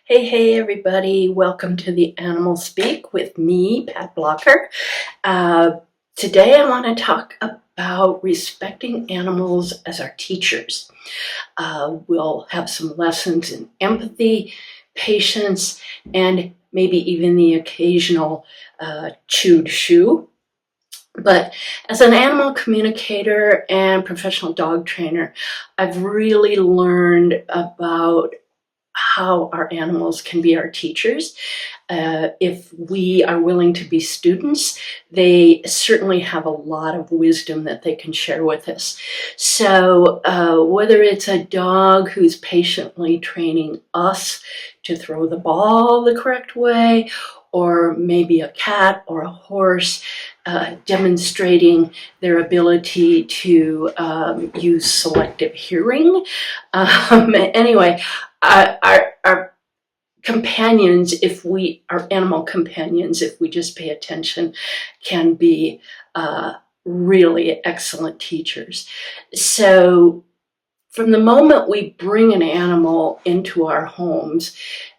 Hey, everybody. Welcome to the Animal Speak with me, Pat Blocker. Uh, Today I want to talk about respecting animals as our teachers. We'll have some lessons in empathy, patience, and maybe even the occasional chewed shoe. But as an animal communicator and professional dog trainer, I've really learned about how our animals can be our teachers. If we are willing to be students, they certainly have a lot of wisdom that they can share with us. So whether it's a dog who's patiently training us to throw the ball the correct way, or maybe a cat or a horse demonstrating their ability to use selective hearing. Anyway, our companions, our animal companions, if we just pay attention, can be really excellent teachers. So from the moment we bring an animal into our homes,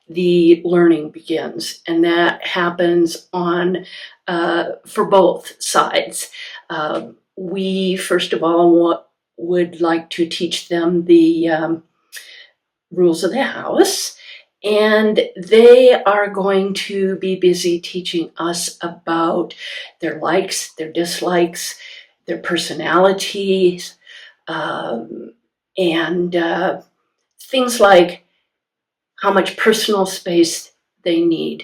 the learning begins, and that happens for both sides. We, first of all, would like to teach them the rules of the house, and they are going to be busy teaching us about their likes, their dislikes, their personalities, and things like how much personal space they need.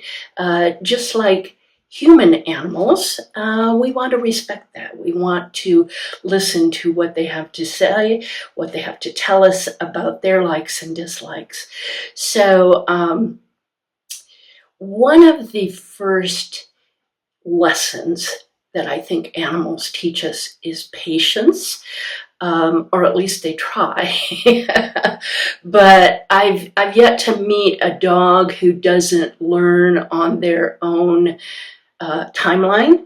Just like human animals, we want to respect that. We want to listen to what they have to say, what they have to tell us about their likes and dislikes. So one of the first lessons that I think animals teach us is patience. Or at least they try. But I've yet to meet a dog who doesn't learn on their own timeline.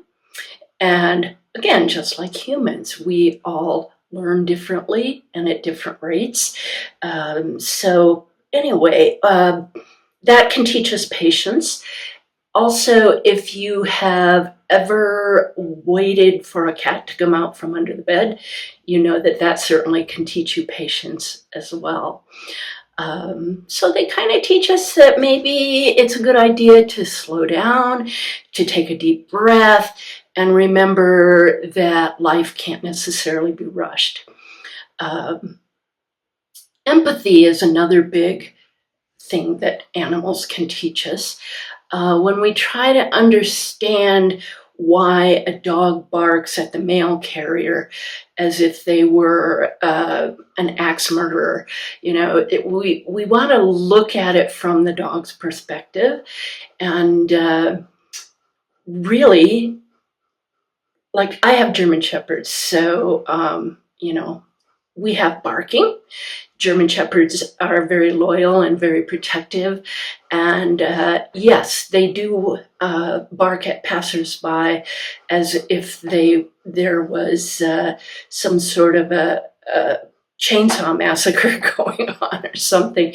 And again, just like humans, we all learn differently and at different rates. So anyway, that can teach us patience. Also, if you have ever waited for a cat to come out from under the bed, you know that certainly can teach you patience as well. So they kind of teach us that maybe it's a good idea to slow down, to take a deep breath, and remember that life can't necessarily be rushed. Empathy is another big thing that animals can teach us. When we try to understand why a dog barks at the mail carrier as if they were an axe murderer, we want to look at it from the dog's perspective, and really, like, I have German Shepherds, so we have barking. German Shepherds are very loyal and very protective, and yes, they do bark at passersby as if there was some sort of a chainsaw massacre going on or something.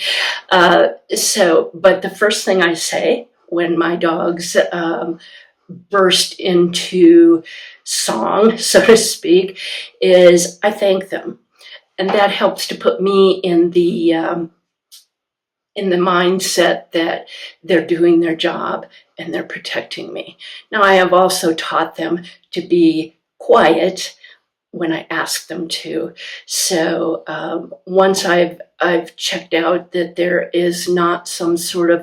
But the first thing I say when my dogs burst into song, so to speak, is I thank them. And that helps to put me in the mindset that they're doing their job and they're protecting me. Now, I have also taught them to be quiet when I ask them to. So once I've checked out that there is not some sort of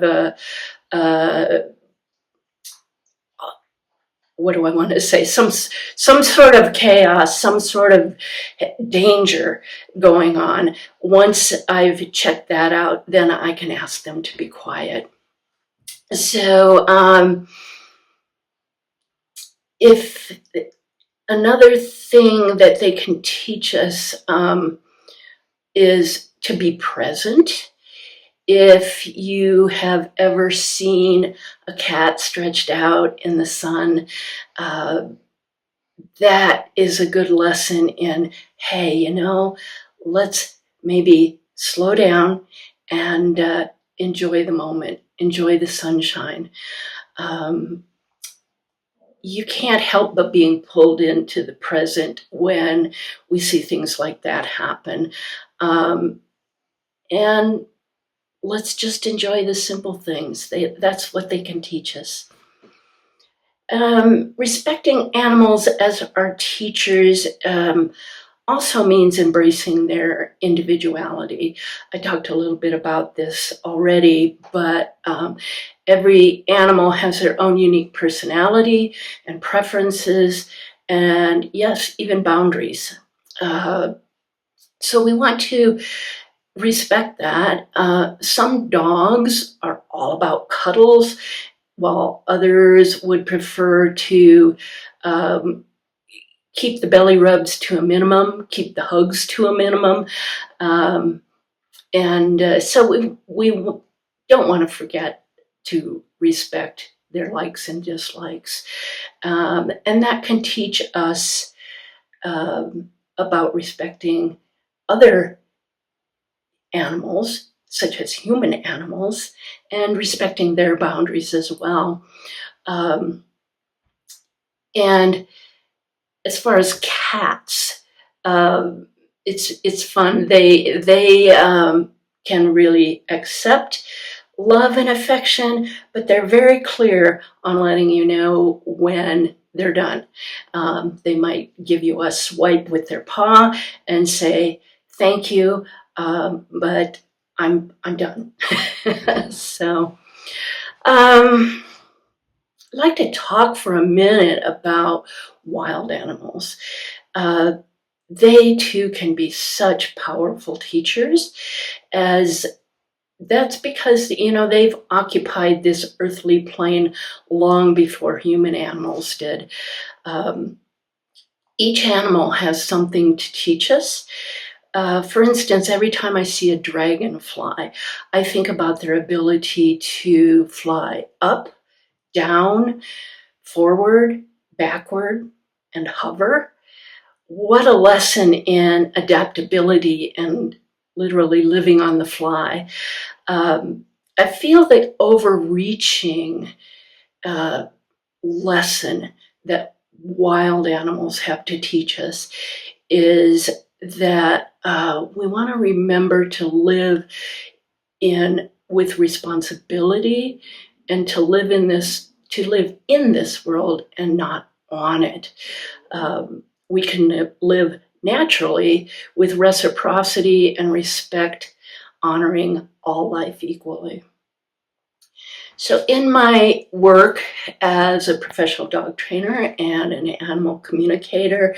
what do I want to say? Some sort of chaos, some sort of danger going on. Once I've checked that out, then I can ask them to be quiet. So if another thing that they can teach us is to be present. If you have ever seen a cat stretched out in the sun, that is a good lesson in, hey, let's maybe slow down and enjoy the moment, enjoy the sunshine. You can't help but being pulled into the present when we see things like that happen. And let's just enjoy the simple things. That's what they can teach us. Respecting animals as our teachers also means embracing their individuality. I talked a little bit about this already, but every animal has their own unique personality and preferences, and yes, even boundaries. So we want to respect that. Some dogs are all about cuddles, while others would prefer to keep the belly rubs to a minimum, keep the hugs to a minimum. So we don't want to forget to respect their likes and dislikes. And that can teach us about respecting other animals, such as human animals, and respecting their boundaries as well. And as far as cats, it's fun. They can really accept love and affection, but they're very clear on letting you know when they're done. They might give you a swipe with their paw and say thank you, but I'm done. So. I'd like to talk for a minute about wild animals. They too can be such powerful teachers, as that's because, they've occupied this earthly plane long before human animals did. Each animal has something to teach us. For instance, every time I see a dragonfly, I think about their ability to fly up, down, forward, backward, and hover. What a lesson in adaptability and literally living on the fly. I feel the overreaching lesson that wild animals have to teach us is that we want to remember to live with responsibility, and to live in this world and not on it. We can live naturally with reciprocity and respect, honoring all life equally. So in my work as a professional dog trainer and an animal communicator,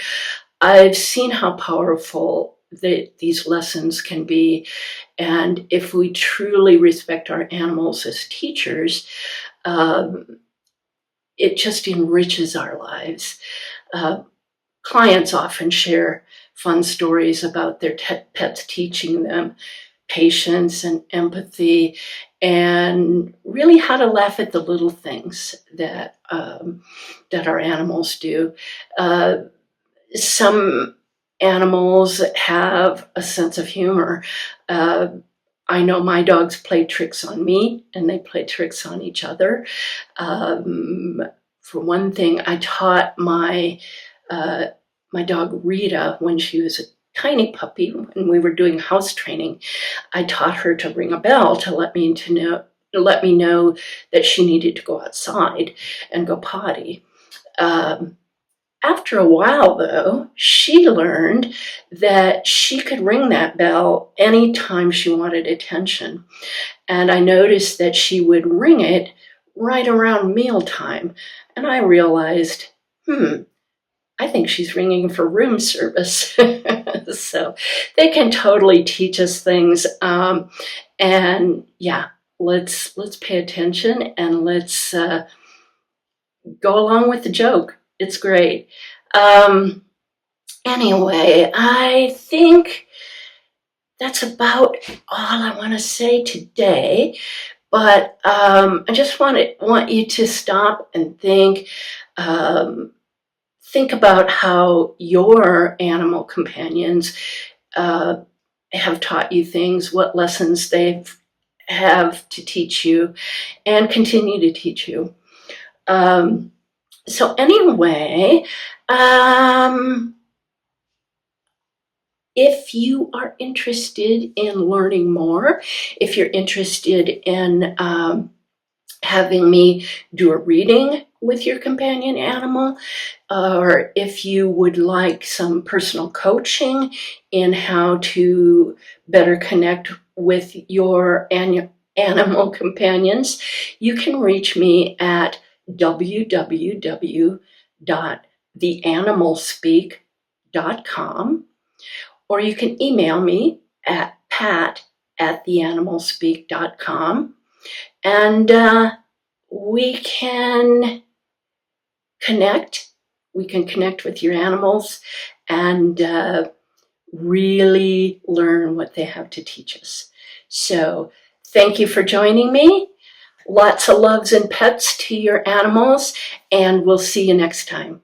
I've seen how powerful these lessons can be. And if we truly respect our animals as teachers, it just enriches our lives. Clients often share fun stories about their pets teaching them patience and empathy, and really how to laugh at the little things that our animals do. Some animals have a sense of humor. I know my dogs play tricks on me, and they play tricks on each other. For one thing, I taught my dog Rita, when she was a tiny puppy, when we were doing house training, I taught her to ring a bell to let me know that she needed to go outside and go potty. After a while, though, she learned that she could ring that bell anytime she wanted attention. And I noticed that she would ring it right around mealtime. And I realized, I think she's ringing for room service. So they can totally teach us things. And yeah, let's pay attention, and let's go along with the joke. It's great. Anyway, I think that's about all I want to say today. But I just want you to stop and think. Think about how your animal companions have taught you things, what lessons they've have to teach you and continue to teach you. So anyway, if you are interested in learning more, if you're interested in having me do a reading with your companion animal, or if you would like some personal coaching in how to better connect with your animal companions, you can reach me at www.theanimalspeak.com, or you can email me at pat@theanimalspeak.com, and we can connect. We can connect with your animals and really learn what they have to teach us. So thank you for joining me. Lots of loves and pets to your animals, and we'll see you next time.